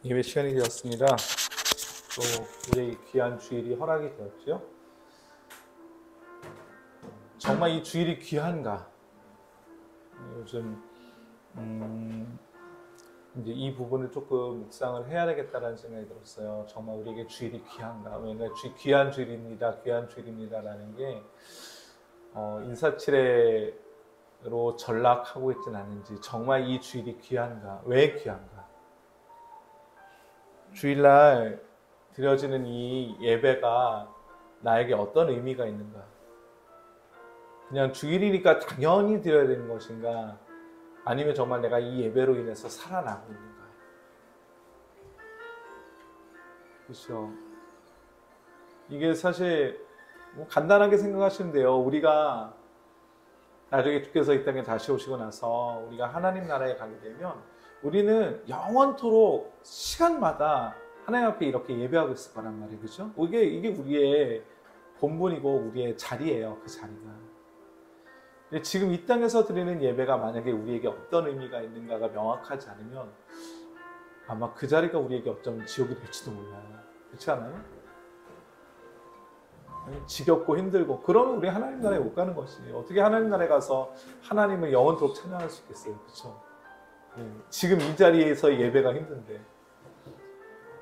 예배 시간이 되었습니다. 또 우리 귀한 주일이 허락이 되었죠. 정말 이 주일이 귀한가? 요즘 이제 이 부분을 조금 묵상을 해야 되겠다라는 생각이 들었어요. 정말 우리에게 주일이 귀한가? 왜냐하면 귀한 주일입니다, 귀한 주일입니다라는 게 인사치레로 전락하고 있지는 않은지, 정말 이 주일이 귀한가? 왜 귀한가? 주일날 드려지는 이 예배가 나에게 어떤 의미가 있는가? 그냥 주일이니까 당연히 드려야 되는 것인가? 아니면 정말 내가 이 예배로 인해서 살아나고 있는가? 그렇죠? 이게 사실 간단하게 생각하시면 돼요. 우리가 나중에 주께서 이 땅에 다시 오시고 나서 우리가 하나님 나라에 가게 되면 우리는 영원토록 시간마다 하나님 앞에 이렇게 예배하고 있을 거란 말이에요. 그렇죠? 이게 우리의 본분이고 우리의 자리예요. 그 자리가. 근데 지금 이 땅에서 드리는 예배가 만약에 우리에게 어떤 의미가 있는가가 명확하지 않으면 아마 그 자리가 우리에게 어쩌면 지옥이 될지도 몰라요. 그렇지 않아요? 지겹고 힘들고 그러면 우리 하나님 나라에 못 가는 것이, 어떻게 하나님 나라에 가서 하나님을 영원토록 찬양할 수 있겠어요. 그렇죠? 지금 이 자리에서 예배가 힘든데.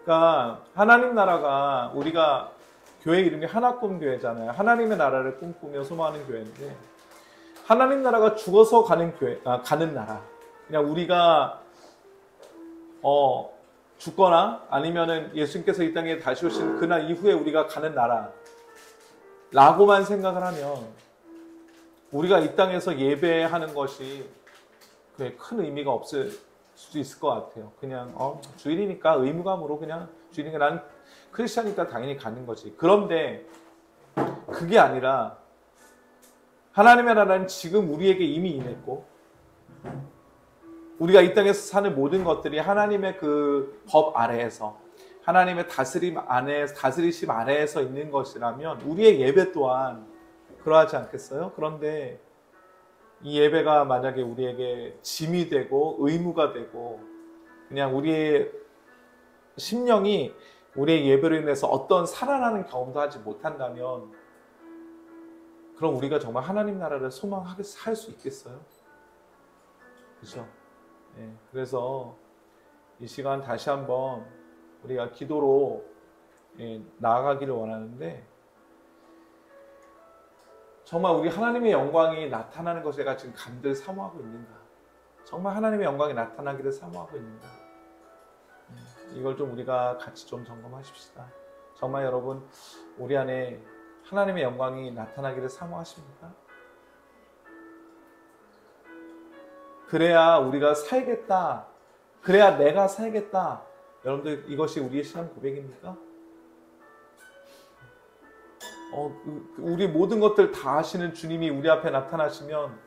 그러니까 하나님 나라가, 우리가 교회 이름이 하나꿈교회잖아요. 하나님의 나라를 꿈꾸며 소망하는 교회인데, 하나님 나라가 죽어서 가는 교회, 가는 나라. 그냥 우리가 죽거나 아니면은 예수님께서 이 땅에 다시 오신 그날 이후에 우리가 가는 나라라고만 생각을 하면 우리가 이 땅에서 예배하는 것이 큰 의미가 없을 수도 있을 것 같아요. 그냥 주일이니까 의무감으로 그냥 주일이니까 난 크리스찬이니까 당연히 가는 거지. 그런데 그게 아니라 하나님의 나라는 지금 우리에게 이미 임했고, 우리가 이 땅에서 사는 모든 것들이 하나님의 그 법 아래에서, 하나님의 다스리심 아래에서 있는 것이라면 우리의 예배 또한 그러하지 않겠어요? 그런데 이 예배가 만약에 우리에게 짐이 되고 의무가 되고 그냥 우리의 심령이 우리의 예배로 인해서 어떤 살아나는 경험도 하지 못한다면, 그럼 우리가 정말 하나님 나라를 소망하게 살 수 있겠어요? 그렇죠? 네, 그래서 이 시간 다시 한번 우리가 기도로 나아가기를 원하는데, 정말 우리 하나님의 영광이 나타나는 것에 내가 지금 간절히 사모하고 있는가? 정말 하나님의 영광이 나타나기를 사모하고 있는가? 이걸 좀 우리가 같이 좀 점검하십시다. 정말 여러분, 우리 안에 하나님의 영광이 나타나기를 사모하십니까? 그래야 우리가 살겠다. 그래야 내가 살겠다. 여러분들, 이것이 우리의 신앙 고백입니까? 우리 모든 것들 다 아시는 주님이 우리 앞에 나타나시면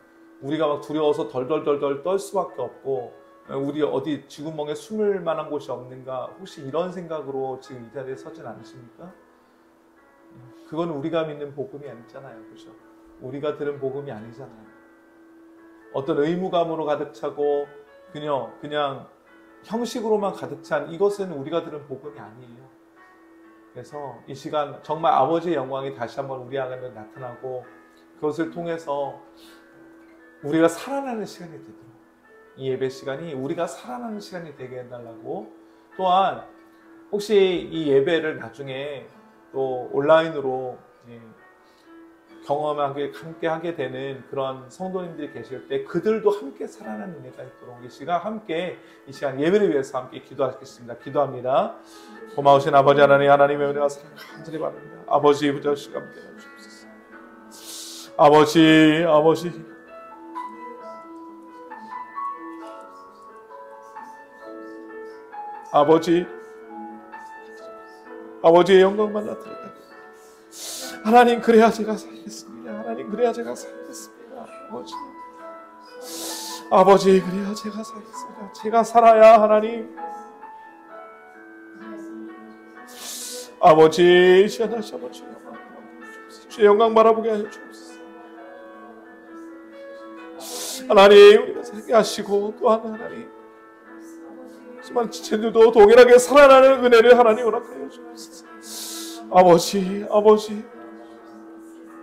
우리가 막 두려워서 덜덜덜덜 떨 수밖에 없고, 우리 어디 쥐구멍에 숨을 만한 곳이 없는가, 혹시 이런 생각으로 지금 이 자리에 서진 않으십니까? 그건 우리가 믿는 복음이 아니잖아요. 그죠? 우리가 들은 복음이 아니잖아요. 어떤 의무감으로 가득 차고 그냥 형식으로만 가득 찬 이것은 우리가 들은 복음이 아니에요. 그래서 이 시간 정말 아버지의 영광이 다시 한번 우리 안에 나타나고, 그것을 통해서 우리가 살아나는 시간이 되도록, 이 예배 시간이 우리가 살아나는 시간이 되게 해달라고, 또한 혹시 이 예배를 나중에 또 온라인으로 함께 하게 되는 그런 성도님들이 계실 때 그들도 함께 살아나는 은혜가 있도록 이 시간 예배를 위해서 함께 기도하겠습니다. 기도합니다. 고마우신 아버지 하나님, 하나님의 은혜와 사랑 간절히 바랍니다. 아버지 부자식 함께 해주옵소서. 아버지의 영광만 나타나게 하나님, 그래야 제가 살겠습니다. 하나님, 그래야 제가 살겠습니다. 아버지, 그래야 제가 살겠습니다. 제가 살아야 하나님, 아버지, 주의 영광 바라보게 하여 주옵소서. 하나님, 우리가 살게 하시고, 또한 하나님 수많은 지체들도 동일하게 살아나는 은혜를 하나님 허락하여 주옵소서. 아버지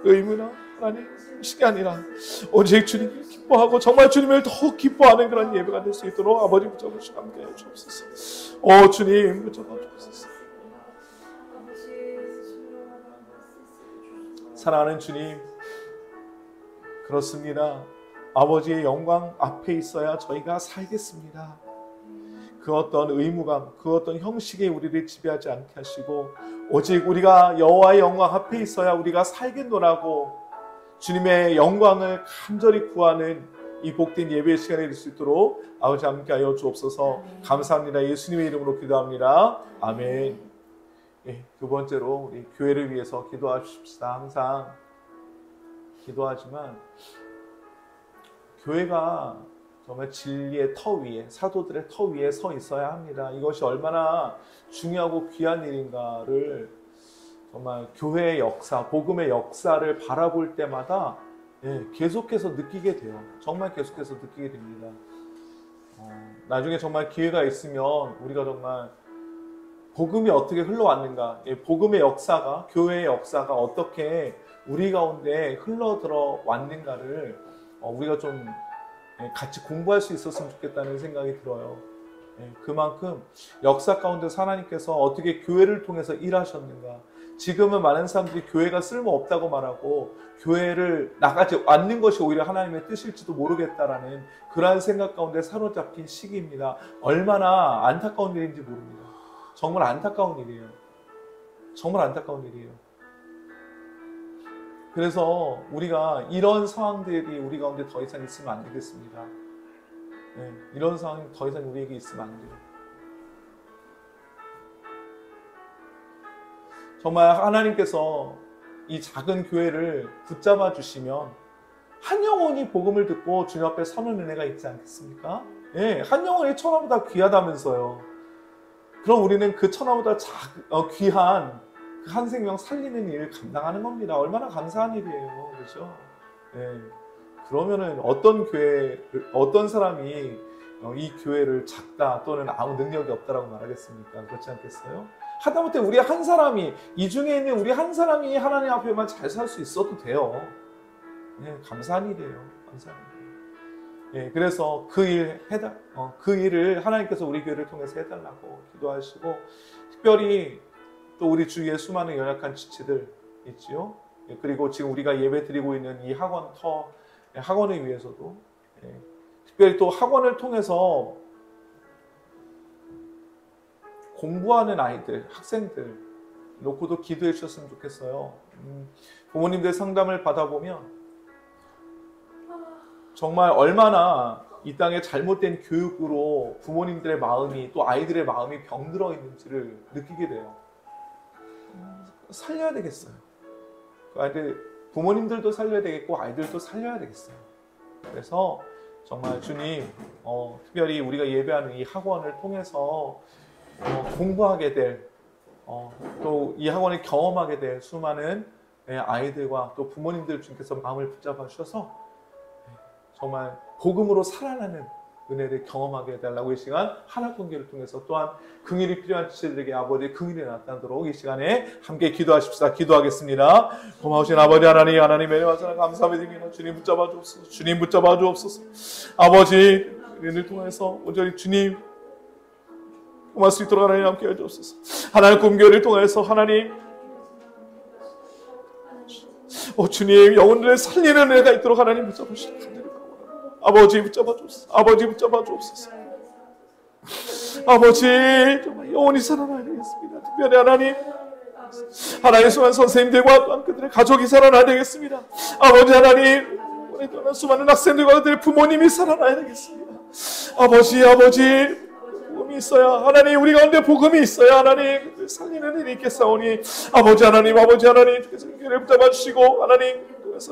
의무나 하나님 이게 아니라 오직 주님을 기뻐하고 정말 주님을 더 기뻐하는 그런 예배가 될 수 있도록 아버지 붙잡으시고 함께해 주옵소서. 주님 붙잡아 주옵소서. 사랑하는 주님, 그렇습니다. 아버지의 영광 앞에 있어야 저희가 살겠습니다. 그 어떤 의무감, 그 어떤 형식에 우리를 지배하지 않게 하시고 오직 우리가 여호와의 영광 앞에 있어야 우리가 살겠노라고 주님의 영광을 간절히 구하는 이 복된 예배의 시간이 될 수 있도록 아버지 함께하여 주옵소서. 감사합니다. 예수님의 이름으로 기도합니다. 아멘. 두 번째로 우리 교회를 위해서 기도하십시다. 항상 기도하지만 교회가 정말 진리의 터 위에, 사도들의 터 위에 서 있어야 합니다. 이것이 얼마나 중요하고 귀한 일인가를 정말 교회의 역사, 복음의 역사를 바라볼 때마다 계속해서 느끼게 돼요. 정말 계속해서 느끼게 됩니다. 나중에 정말 기회가 있으면 우리가 정말 복음이 어떻게 흘러왔는가, 복음의 역사가, 교회의 역사가 어떻게 우리 가운데 흘러들어 왔는가를 우리가 좀 같이 공부할 수 있었으면 좋겠다는 생각이 들어요. 그만큼 역사 가운데서 하나님께서 어떻게 교회를 통해서 일하셨는가. 지금은 많은 사람들이 교회가 쓸모없다고 말하고 교회를 나가지 않는 것이 오히려 하나님의 뜻일지도 모르겠다라는 그러한 생각 가운데 사로잡힌 시기입니다. 얼마나 안타까운 일인지 모릅니다. 정말 안타까운 일이에요. 정말 안타까운 일이에요. 그래서 우리가 이런 상황들이 우리 가운데 더 이상 있으면 안 되겠습니다. 이런 상황이 더 이상 우리에게 있으면 안 돼요. 정말 하나님께서 이 작은 교회를 붙잡아 주시면 한 영혼이 복음을 듣고 주님 앞에 서는 은혜가 있지 않겠습니까? 한 영혼이 천하보다 귀하다면서요. 그럼 우리는 그 천하보다 귀한 그 한 생명 살리는 일을 감당하는 겁니다. 얼마나 감사한 일이에요. 그렇죠? 그러면은 어떤 사람이 이 교회를 작다 또는 아무 능력이 없다라고 말하겠습니까? 그렇지 않겠어요? 하다못해 우리 한 사람이, 이 중에 있는 우리 한 사람이 하나님 앞에만 잘 살 수 있어도 돼요. 감사한 일이에요. 감사한 일. 그래서 그 일을 하나님께서 우리 교회를 통해서 해달라고 기도하시고, 특별히 또 우리 주위에 수많은 연약한 지체들 있지요. 그리고 지금 우리가 예배 드리고 있는 이 학원을 위해서도 특별히 또 학원을 통해서 공부하는 아이들, 학생들 놓고도 기도해 주셨으면 좋겠어요. 부모님들 상담을 받아보면 정말 얼마나 이 땅에 잘못된 교육으로 부모님들의 마음이 또 아이들의 마음이 병들어 있는지를 느끼게 돼요. 살려야 되겠어요. 부모님들도 살려야 되겠고 아이들도 살려야 되겠어요. 그래서 정말 주님, 특별히 우리가 예배하는 이 학원을 통해서 공부하게 될, 또 이 학원을 경험하게 될 수많은 아이들과 또 부모님들 중에서 마음을 붙잡아 주셔서 정말 복음으로 살아나는 은혜를 경험하게 해달라고 이 시간 하나뿐기를 통해서 또한 긍휼이 필요한 지체들에게 아버지의 긍휼이 나타나도록 이 시간에 함께 기도하십시다. 기도하겠습니다. 고마우신 아버지 하나님, 하나님의 은혜와 감사드립니다. 주님 붙잡아 주옵소서. 주님 붙잡아 주옵소서. 아버지 은혜를 통해서 온전히 주님 고말 수 있도록 하나님 함께 해주옵소서. 하나님 꿈교회를 통해서 하나님 주님 영혼을 살리는 은혜가 있도록 하나님 붙잡아 주옵소서. 아버지 붙잡아 주옵소서. 아버지 붙잡아 주옵소서. 아버지 정말 영원히 살아나야 되겠습니다. 특별히 하나님 수많은 선생님들과 또한 그들의 가족이 살아나야 되겠습니다. 아버지 하나님 우리 또한 수많은 학생들과 그들의 부모님이 살아나야 되겠습니다. 아버지 복음이 있어야 하나님 우리 가운데 복음이 있어야 하나님 살리는 일이 있겠사오니 아버지 하나님 주께서 교회를 붙잡아 주시고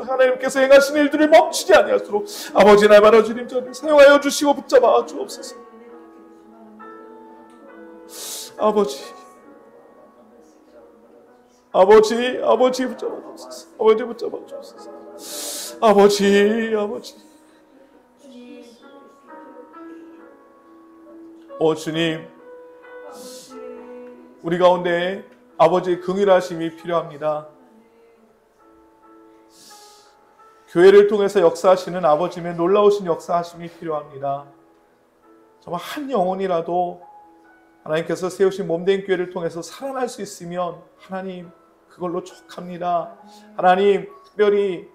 하나님께서 행하신 일들을 멈추지 아니할수록 아버지 날마다 주님 저를 사용하여 주시고 붙잡아 주옵소서. 아버지 붙잡아 주옵소서. 아버지 붙잡아 주옵소서. 아버지 주님 우리 가운데 아버지의 긍휼하심이 필요합니다. 교회를 통해서 역사하시는 아버지의 놀라우신 역사하심이 필요합니다. 정말 한 영혼이라도 하나님께서 세우신 몸된 교회를 통해서 살아날 수 있으면 하나님 그걸로 족합니다. 하나님 특별히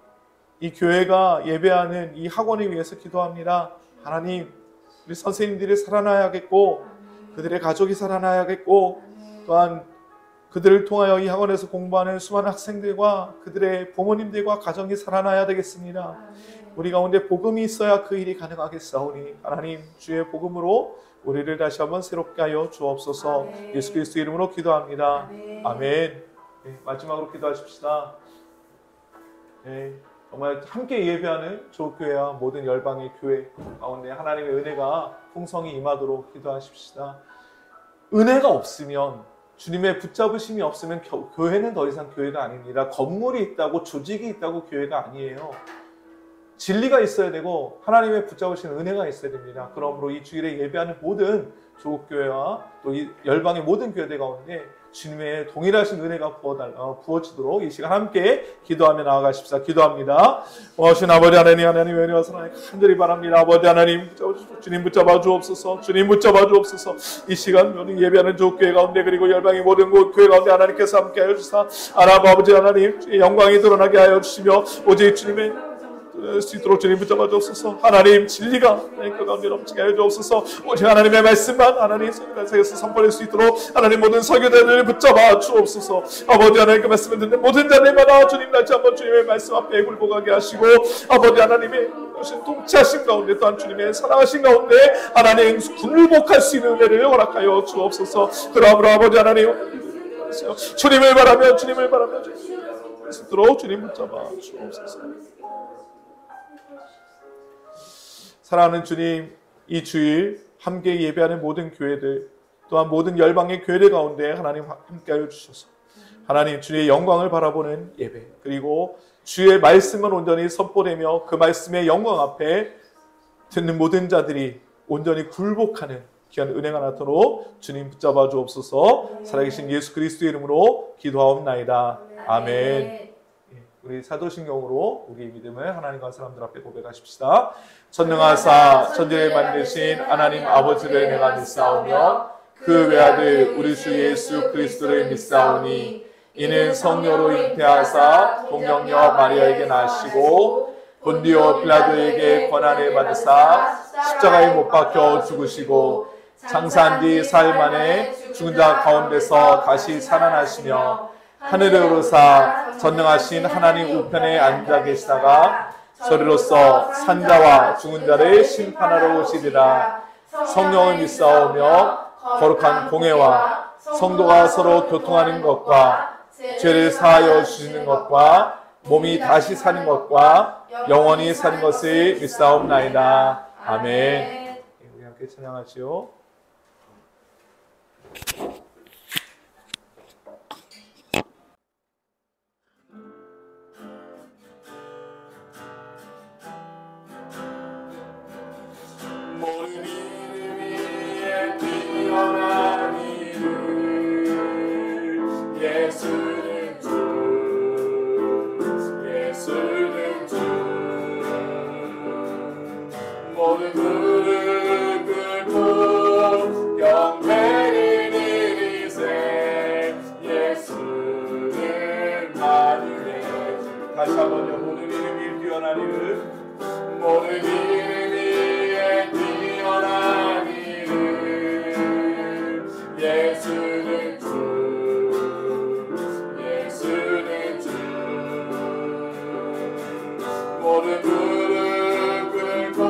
이 교회가 예배하는 이 학원을 위해서 기도합니다. 하나님 우리 선생님들이 살아나야겠고 그들의 가족이 살아나야겠고 또한 그들을 통하여 이 학원에서 공부하는 수많은 학생들과 그들의 부모님들과 가정이 살아나야 되겠습니다. 우리 가운데 복음이 있어야 그 일이 가능하겠사오니 하나님 주의 복음으로 우리를 다시 한번 새롭게 하여 주옵소서. 예수 그리스도 이름으로 기도합니다. 아멘. 네, 마지막으로 기도하십시다. 네, 정말 함께 예배하는 조교회와 모든 열방의 교회 가운데 하나님의 은혜가 풍성히 임하도록 기도하십시다. 은혜가 없으면 주님의 붙잡으심이 없으면 교회는 더 이상 교회가 아닙니다. 건물이 있다고 조직이 있다고 교회가 아니에요. 진리가 있어야 되고 하나님의 붙잡으신 은혜가 있어야 됩니다. 그러므로 이 주일에 예배하는 모든 조국교회와 또 이 열방의 모든 교회들 가운데 주님의 동일하신 은혜가 부어지도록 이 시간 함께 기도하며 나아가십시다. 기도합니다. 오신 아버지 하나님, 하나님의 은혜와 사랑을 간절히 바랍니다. 아버지 하나님, 주님 붙잡아 주옵소서. 주님 붙잡아 주옵소서. 이 시간 우리 예배하는 조국교회 가운데 그리고 열방의 모든 교회 가운데 하나님께서 함께 하여 주사 아버지 하나님 영광이 드러나게 하여 주시며 오직 주님의 수 있도록 주님 붙잡아 주옵소서. 하나님 진리가 그 가운데 넘치게 하여 주옵소서. 오직 하나님의 말씀만 하나님 세계에서 선포할 수 있도록 하나님 모든 설교자들을 붙잡아 주옵소서. 아버지 하나님 그 말씀을 듣는 모든 자들마다 주님 다시 한번 주님의 말씀 앞에 굴복하게 하시고 아버지 하나님의 통치하신 가운데 또한 주님의 사랑하신 가운데 하나님 굴복할 수 있는 은혜를 허락하여 주옵소서. 그러므로 아버지 하나님 주님을 바라며 주님을 듣도록 주님 붙잡아 주옵소서. 사랑하는 주님, 이 주일 함께 예배하는 모든 교회들 또한 모든 열방의 교회들 가운데 하나님 함께하여 주셔서 하나님 주의 영광을 바라보는 예배 그리고 주의 말씀은 온전히 선포되며 그 말씀의 영광 앞에 듣는 모든 자들이 온전히 굴복하는 귀한 은혜가 나타나도록 주님 붙잡아 주옵소서. 살아계신 예수 그리스도의 이름으로 기도하옵나이다. 아멘. 우리 사도신경으로 우리의 믿음을 하나님과 사람들 앞에 고백하십시다. 전능하사 천지를 만드신 하나님 아버지를 내가 믿사오며 그 외아들 우리 주 예수 그리스도를 믿사오니 이는 성녀로 잉태하사 동정녀 마리아에게 나시고 본디오 빌라도에게 고난을 받으사 십자가에 못 박혀 죽으시고 장사한 뒤 사흘 만에 죽은 자 가운데서 다시 살아나시며 하늘에 오르사 전능하신 하나님 우편에 앉아 계시다가 저리로서 산자와 죽은 자를 심판하러 오시리라. 성령을 믿사오며 거룩한 공회와 성도가 서로 교통하는 것과 죄를 사하여 주시는 것과 몸이 다시 사는 것과 영원히 사는 것을 믿사옵나이다. 아멘. 우리 함께 찬양하시오. 모든 이름 위에 뛰어난 이름 예수는 주 예수는 주 모든 무릎 꿇고 경배를 드리세 예수는 만유의 다시 한번요. 모든 이름 위에 뛰어난 이름 모든 이름 위에 뛰어난 이름 예수는 주 예수는 주 모든 무릎 꿇고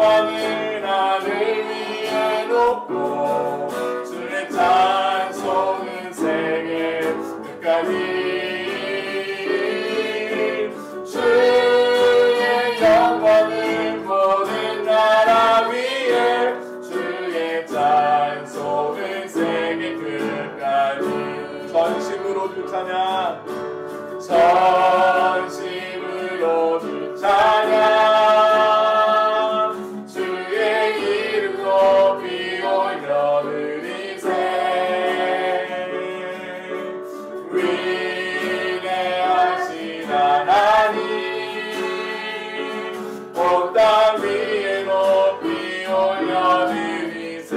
영광을 하늘 위에 놓고 주의 찬송은 세계 끝까지 주의 영광을 모든 나라 위에 주의 찬송은 세계 끝까지 전심으로 주 찬양 전심으로 주 찬양 주의 이름 높이 올려드리세 위대하신 하나님 온 땅 위에 높이 올려드리세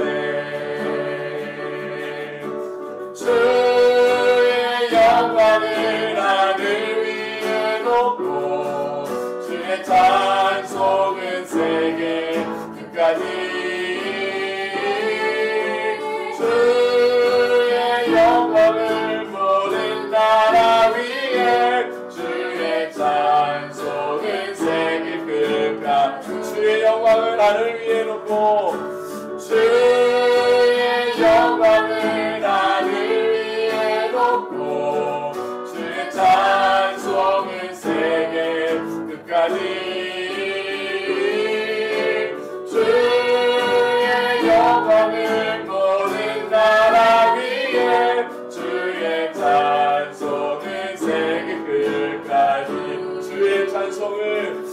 주의 영광을 하늘 위에 놓고 주의 찬송은 세계 끝까지 주의 영광을 모든 나라 위에 주의 찬송은 세계 끝까지 주의 영광을 하늘 위에 놓고 주의 영광을 하늘 위에 놓고 주의 찬송은 세계 끝까지 주의 영광을 모든 나라 위에 주의 찬송은 세계 끝까지 주의 찬송은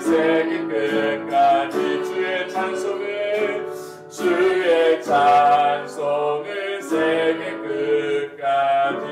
세계 끝까지 주의 찬송은 세계 끝까지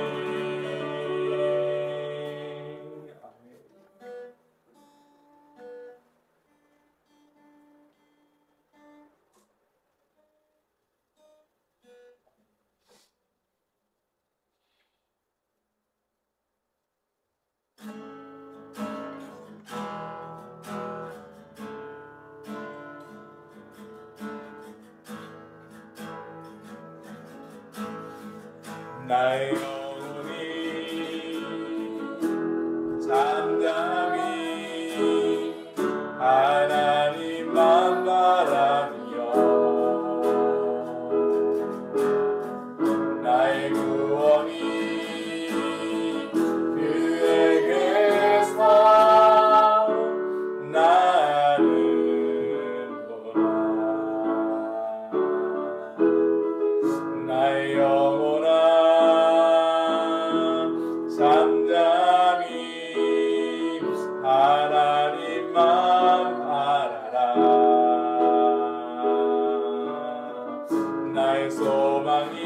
나의 영혼이 잠잠히 하나님만 바라며 나의 구원이 그에게서 나는도다 나의 영혼아 잠잠히 하나님만 바라라 나의 소망이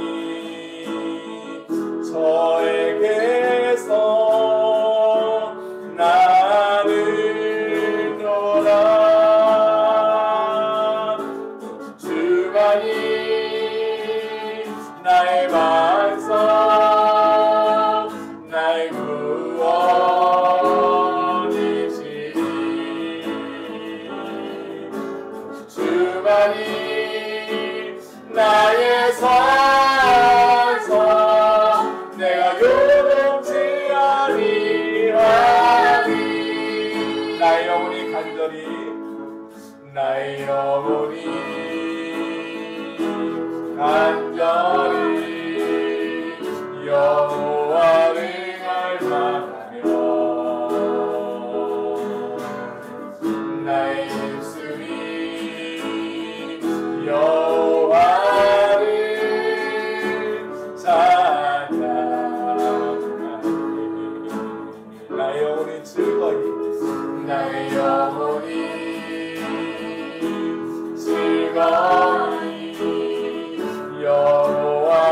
저에게서 나는도다 주만이 나의 반석 나의 구원이시니 주만이 나의 산성 내가 요동치 아니하니 나의 영혼이 간절히 나의 영혼이 간절히 여호와를 갈망하며 나의 입술이 여호와를 찬양하니 나의 영혼이 즐거이 나의 영혼이 즐거이 여호와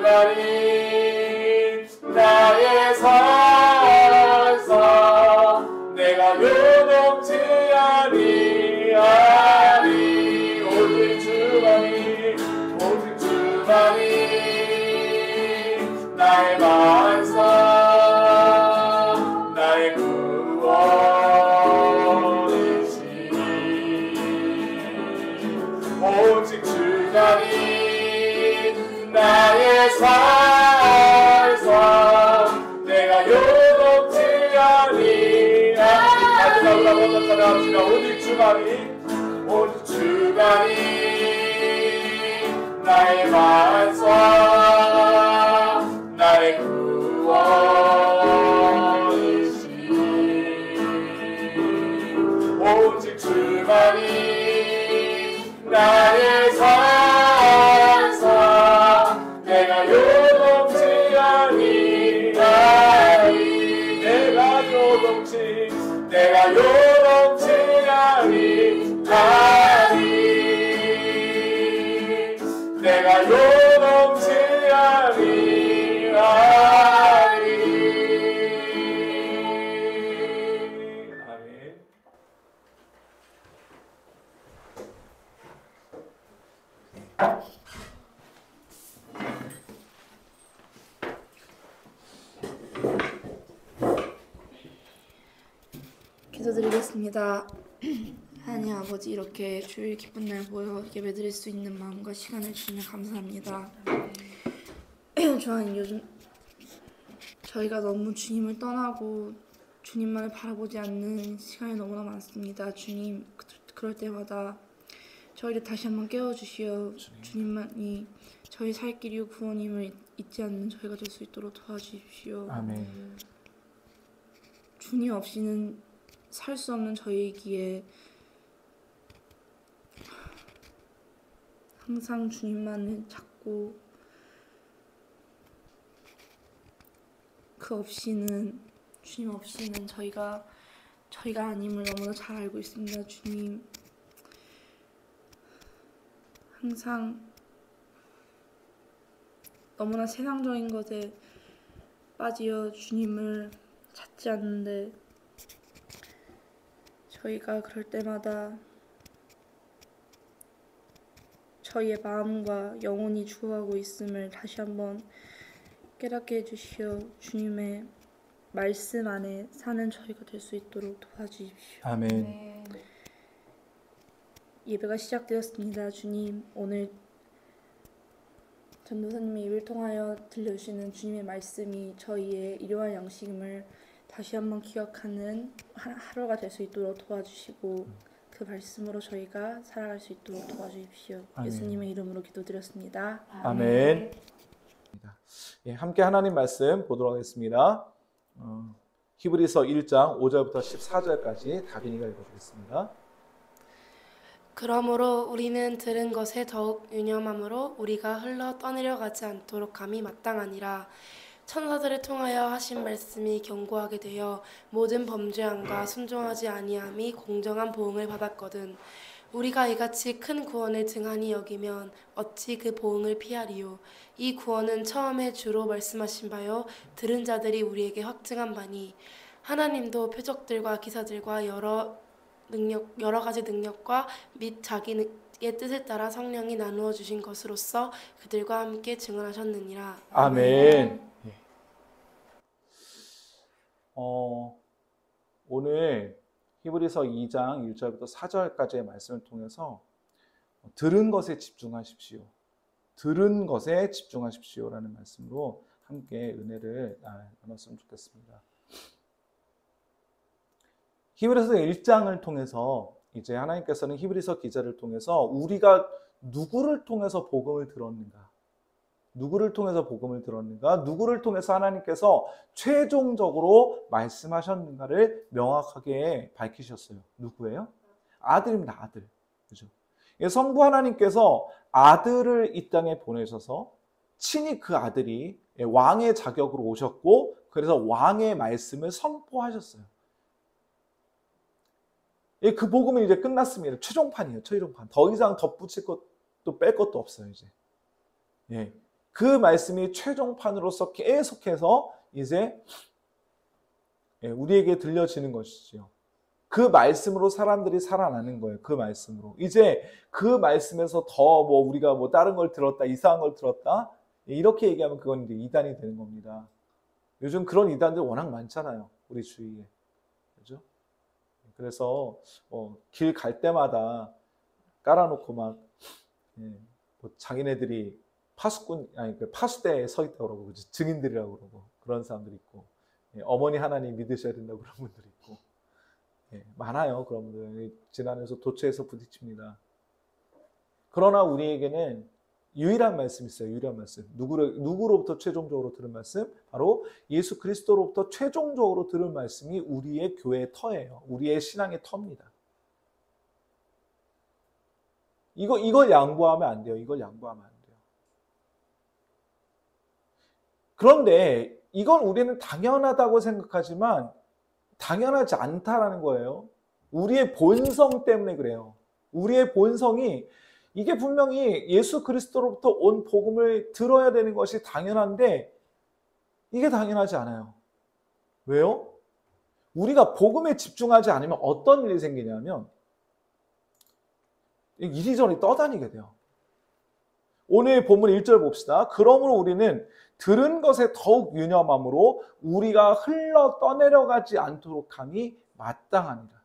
주만이 나의 산성 내가 요동치 아니하리 오직 주만이 나의 반석 나의 구원이시니 오직 주만이 나의 산성 내가 요동치 아니하리 오직 주만이 나의 반석 나의 구원이시니 오직 주만이 나의 산성 내가 요동치 아니하리 내가 요동치 아니하리 내가 요동치 아니하리 아멘. 기도드리겠습니다. 하나님 아버지, 이렇게 주일 기쁜 날 모여 예배드릴 수 있는 마음과 시간을 주시면 감사합니다. 저는 요즘 저희가 너무 주님을 떠나고 주님만을 바라보지 않는 시간이 너무나 많습니다. 주님, 그럴 때마다 저희를 다시 한번 깨워주시어 주님만이 저희 살 길이요 구원임을 잊지 않는 저희가 될 수 있도록 도와주십시오. 아멘. 주님 없이는 살 수 없는 저희이기에 항상 주님만을 찾고 주님 없이는 저희가 아님을 너무나 잘 알고 있습니다. 주님, 항상 너무나 세상적인 것에 빠지어 주님을 찾지 않는데 저희가 그럴 때마다 저희의 마음과 영혼이 죽어가고 있음을 다시 한번 깨닫게 해주시어 주님의 말씀 안에 사는 저희가 될 수 있도록 도와주십시오. 아멘. 예배가 시작되었습니다. 주님, 오늘 전도사님의 입을 통하여 들려주시는 주님의 말씀이 저희의 일용할 양식임을 다시 한번 기억하는 하루가 될 수 있도록 도와주시고 그 말씀으로 저희가 살아갈 수 있도록 도와주십시오. 아멘. 예수님의 이름으로 기도드렸습니다. 아멘. 예, 함께 하나님 말씀 보도록 하겠습니다. 히브리서 1장 5절부터 14절까지 다빈이가 읽어주겠습니다. 그러므로 우리는 들은 것에 더욱 유념함으로 우리가 흘러 떠내려 가지 않도록 함이 마땅하니라. 천사들을 통하여 하신 말씀이 견고하게 되어 모든 범죄함과 순종하지 아니함이 공정한 보응을 받았거든. 우리가 이같이 큰 구원을 등한히 여기면 어찌 그 보응을 피하리요. 이 구원은 처음에 주로 말씀하신 바요 들은 자들이 우리에게 확증한 바니 하나님도 표적들과 기사들과 여러 가지 능력과 및 자기의 뜻을 따라 성령이 나누어 주신 것으로서 그들과 함께 증언하셨느니라. 아멘. 예. 오늘 히브리서 2장 1절부터 4절까지의 말씀을 통해서 들은 것에 집중하십시오. 들은 것에 집중하십시오라는 말씀으로 함께 은혜를 나눴으면 좋겠습니다. 히브리서 1장을 통해서 이제 하나님께서는 히브리서 기자를 통해서 우리가 누구를 통해서 복음을 들었는가? 누구를 통해서 복음을 들었는가? 누구를 통해서 하나님께서 최종적으로 말씀하셨는가를 명확하게 밝히셨어요. 누구예요? 아들입니다. 아들. 그죠? 성부 하나님께서 아들을 이 땅에 보내셔서 친히 그 아들이 왕의 자격으로 오셨고 그래서 왕의 말씀을 선포하셨어요. 그 복음은 이제 끝났습니다. 최종판이에요. 최종판. 더 이상 덧붙일 것도 뺄 것도 없어요. 이제. 예. 그 말씀이 최종판으로서 계속해서 이제 우리에게 들려지는 것이죠. 그 말씀으로 사람들이 살아나는 거예요. 그 말씀으로. 이제 그 말씀에서 더 뭐 우리가 뭐 다른 걸 들었다, 이상한 걸 들었다, 이렇게 얘기하면 그건 이제 이단이 되는 겁니다. 요즘 그런 이단들 워낙 많잖아요. 우리 주위에. 그죠? 그래서 길 갈 때마다 깔아놓고 막 뭐 자기네들이 파수대에 서 있다고 그러고, 그죠? 증인들이라고 그러고, 그런 사람들이 있고, 어머니 하나님 믿으셔야 된다고 그런 분들이 있고, 많아요. 그런 분들. 지나면서 도처에서 부딪힙니다. 그러나 우리에게는 유일한 말씀이 있어요. 유일한 말씀. 누구로부터 최종적으로 들은 말씀? 바로 예수 그리스도로부터 최종적으로 들은 말씀이 우리의 교회의 터예요. 우리의 신앙의 터입니다. 이걸 양보하면 안 돼요. 이걸 양보하면 안 돼요. 그런데 이건 우리는 당연하다고 생각하지만 당연하지 않다라는 거예요. 우리의 본성 때문에 그래요. 우리의 본성이 이게 분명히 예수 그리스도로부터 온 복음을 들어야 되는 것이 당연한데 이게 당연하지 않아요. 왜요? 우리가 복음에 집중하지 않으면 어떤 일이 생기냐면 이리저리 떠다니게 돼요. 오늘 본문 1절 봅시다. 그러므로 우리는 들은 것에 더욱 유념함으로 우리가 흘러 떠내려가지 않도록 함이 마땅하니라.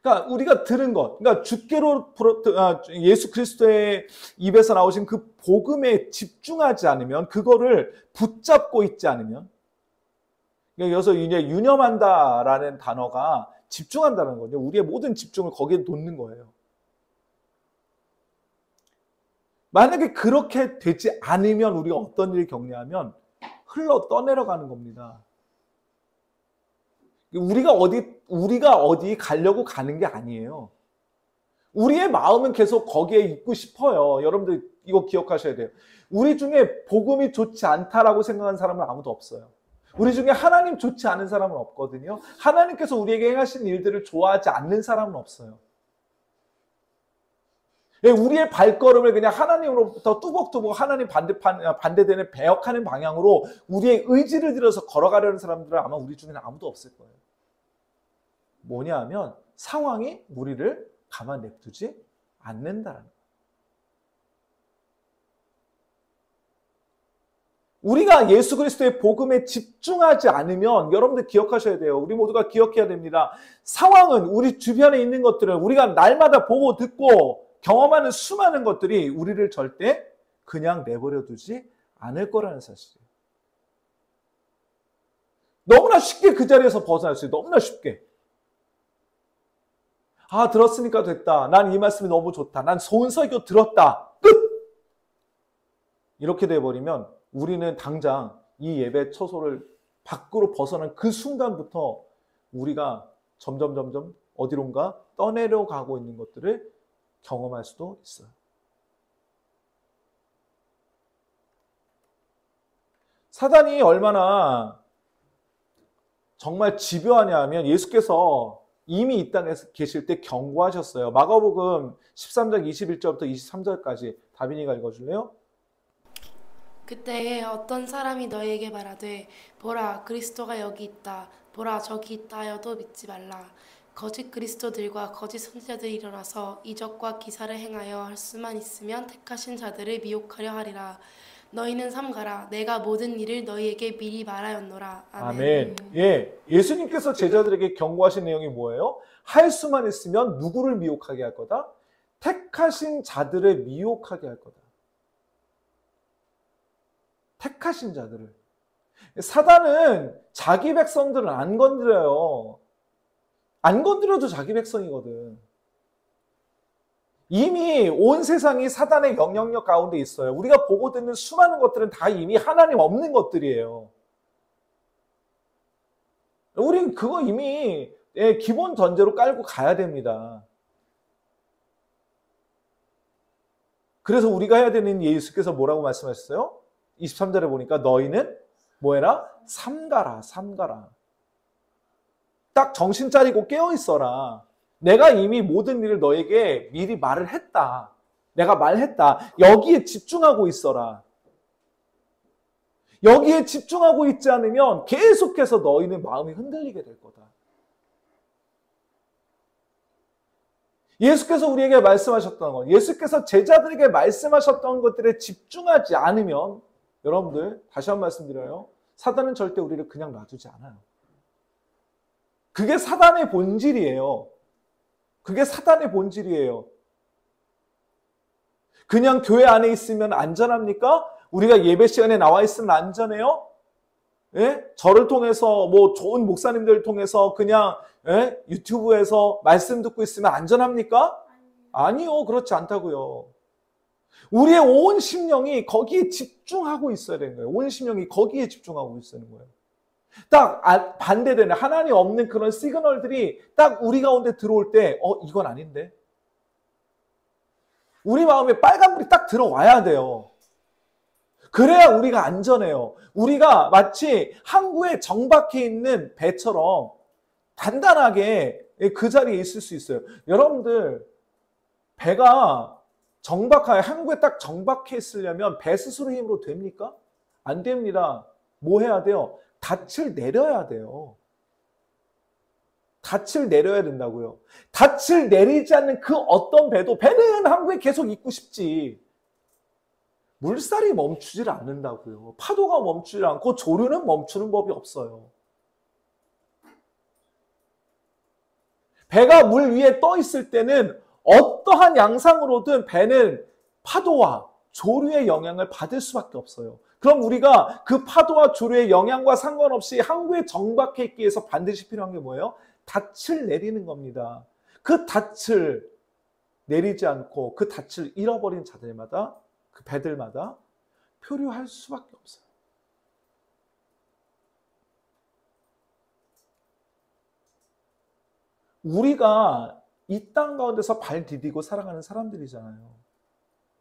그러니까 우리가 들은 것, 그러니까 주께로 예수 그리스도의 입에서 나오신 그 복음에 집중하지 않으면, 그거를 붙잡고 있지 않으면, 여기서 이제 유념한다라는 단어가 집중한다는 거죠. 우리의 모든 집중을 거기에 놓는 거예요. 만약에 그렇게 되지 않으면 우리가 어떤 일을 겪냐면 흘러 떠내려가는 겁니다. 우리가 어디 가려고 가는 게 아니에요. 우리의 마음은 계속 거기에 있고 싶어요. 여러분들 이거 기억하셔야 돼요. 우리 중에 복음이 좋지 않다라고 생각하는 사람은 아무도 없어요. 우리 중에 하나님 좋지 않은 사람은 없거든요. 하나님께서 우리에게 행하신 일들을 좋아하지 않는 사람은 없어요. 우리의 발걸음을 그냥 하나님으로부터 뚜벅뚜벅 하나님 반대되는 배역하는 방향으로 우리의 의지를 들여서 걸어가려는 사람들은 아마 우리 중에는 아무도 없을 거예요. 뭐냐 하면 상황이 우리를 가만 냅두지 않는다라는 거예요. 우리가 예수 그리스도의 복음에 집중하지 않으면 여러분들 기억하셔야 돼요. 우리 모두가 기억해야 됩니다. 상황은 우리 주변에 있는 것들은 우리가 날마다 보고 듣고 경험하는 수많은 것들이 우리를 절대 그냥 내버려 두지 않을 거라는 사실이에요. 너무나 쉽게 그 자리에서 벗어날 수 있어요. 너무나 쉽게. 아, 들었으니까 됐다. 난 이 말씀이 너무 좋다. 난 좋은 설교 들었다. 끝! 이렇게 돼버리면 우리는 당장 이 예배 처소를 밖으로 벗어난 그 순간부터 우리가 점점 어디론가 떠내려가고 있는 것들을 경험할 수도 있어요. 사단이 얼마나 정말 집요하냐 하면 예수께서 이미 이 땅에 계실 때 경고하셨어요. 마가복음 13장 21절부터 23절까지 다빈이가 읽어줄래요? 그때에 어떤 사람이 너희에게 말하되 보라 그리스도가 여기 있다 보라 저기 있다 하여도 믿지 말라. 거짓 그리스도들과 거짓 선지자들이 일어나서 이적과 기사를 행하여 할 수만 있으면 택하신 자들을 미혹하려 하리라. 너희는 삼가라. 내가 모든 일을 너희에게 미리 말하였노라. 아멘. 예, 예수님께서 제자들에게 경고하신 내용이 뭐예요? 할 수만 있으면 누구를 미혹하게 할 거다? 택하신 자들을 미혹하게 할 거다. 택하신 자들을. 사단은 자기 백성들은 안 건드려요. 안 건드려도 자기 백성이거든. 이미 온 세상이 사단의 영향력 가운데 있어요. 우리가 보고 듣는 수많은 것들은 다 이미 하나님 없는 것들이에요. 우린 그거 이미 기본 전제로 깔고 가야 됩니다. 그래서 우리가 해야 되는 예수께서 뭐라고 말씀하셨어요? 23절에 보니까 너희는 뭐해라? 삼가라, 삼가라. 딱 정신 차리고 깨어 있어라. 내가 이미 모든 일을 너에게 미리 말을 했다. 내가 말했다. 여기에 집중하고 있어라. 여기에 집중하고 있지 않으면 계속해서 너희는 마음이 흔들리게 될 거다. 예수께서 우리에게 말씀하셨던 것, 예수께서 제자들에게 말씀하셨던 것들에 집중하지 않으면 여러분들 다시 한 번 말씀드려요. 사단은 절대 우리를 그냥 놔두지 않아요. 그게 사단의 본질이에요. 그게 사단의 본질이에요. 그냥 교회 안에 있으면 안전합니까? 우리가 예배 시간에 나와 있으면 안전해요? 예? 저를 통해서 뭐 좋은 목사님들을 통해서 그냥 예? 유튜브에서 말씀 듣고 있으면 안전합니까? 아니요. 그렇지 않다고요. 우리의 온 심령이 거기에 집중하고 있어야 되는 거예요. 온 심령이 거기에 집중하고 있어야 되는 거예요. 딱 반대되는 하나님 없는 그런 시그널들이 딱 우리 가운데 들어올 때 이건 아닌데. 우리 마음에 빨간불이 딱 들어와야 돼요. 그래야 우리가 안전해요. 우리가 마치 항구에 정박해 있는 배처럼 단단하게 그 자리에 있을 수 있어요. 여러분들 배가 항구에 딱 정박해 있으려면 배 스스로의 힘으로 됩니까? 안 됩니다. 뭐 해야 돼요? 닻을 내려야 돼요. 닻을 내려야 된다고요. 닻을 내리지 않는 그 어떤 배는 항구에 계속 있고 싶지. 물살이 멈추질 않는다고요. 파도가 멈추질 않고 조류는 멈추는 법이 없어요. 배가 물 위에 떠 있을 때는 어떠한 양상으로든 배는 파도와 조류의 영향을 받을 수밖에 없어요. 그럼 우리가 그 파도와 조류의 영향과 상관없이 항구에 정박해 있기 위해서 반드시 필요한 게 뭐예요? 닻을 내리는 겁니다. 그 닻을 내리지 않고 그 닻을 잃어버린 자들마다 그 배들마다 표류할 수밖에 없어요. 우리가 이 땅 가운데서 발 디디고 살아가는 사람들이잖아요.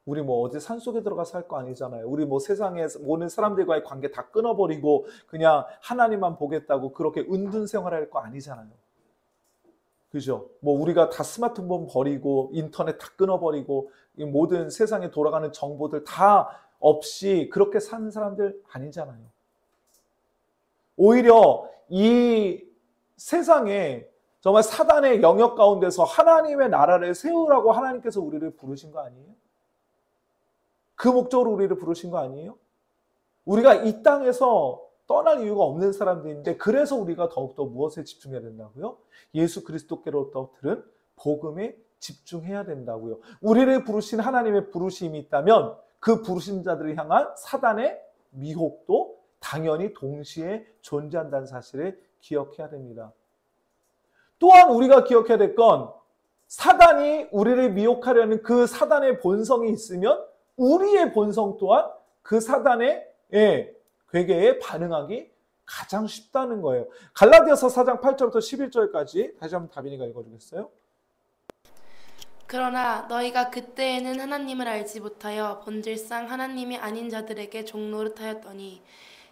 우리 뭐 어디 산속에 들어가서 살 거 아니잖아요. 우리 뭐 세상에 모든 사람들과의 관계 다 끊어버리고 그냥 하나님만 보겠다고 그렇게 은둔 생활할 거 아니잖아요. 그죠? 뭐 우리가 다 스마트폰 버리고 인터넷 다 끊어버리고 모든 세상에 돌아가는 정보들 다 없이 그렇게 사는 사람들 아니잖아요. 오히려 이 세상에 정말 사단의 영역 가운데서 하나님의 나라를 세우라고 하나님께서 우리를 부르신 거 아니에요? 그 목적으로 우리를 부르신 거 아니에요? 우리가 이 땅에서 떠날 이유가 없는 사람들인데 그래서 우리가 더욱더 무엇에 집중해야 된다고요? 예수 그리스도께로부터 들은 복음에 집중해야 된다고요. 우리를 부르신 하나님의 부르심이 있다면 그 부르신 자들을 향한 사단의 미혹도 당연히 동시에 존재한다는 사실을 기억해야 됩니다. 또한 우리가 기억해야 될 건 사단이 우리를 미혹하려는 그 사단의 본성이 있으면 우리의 본성 또한 그 사단의 괴계에 반응하기 가장 쉽다는 거예요. 갈라디아서 4장 8절부터 11절까지 다시 한번 다빈이가 읽어주겠어요? 그러나 너희가 그때에는 하나님을 알지 못하여 본질상 하나님이 아닌 자들에게 종노릇하였더니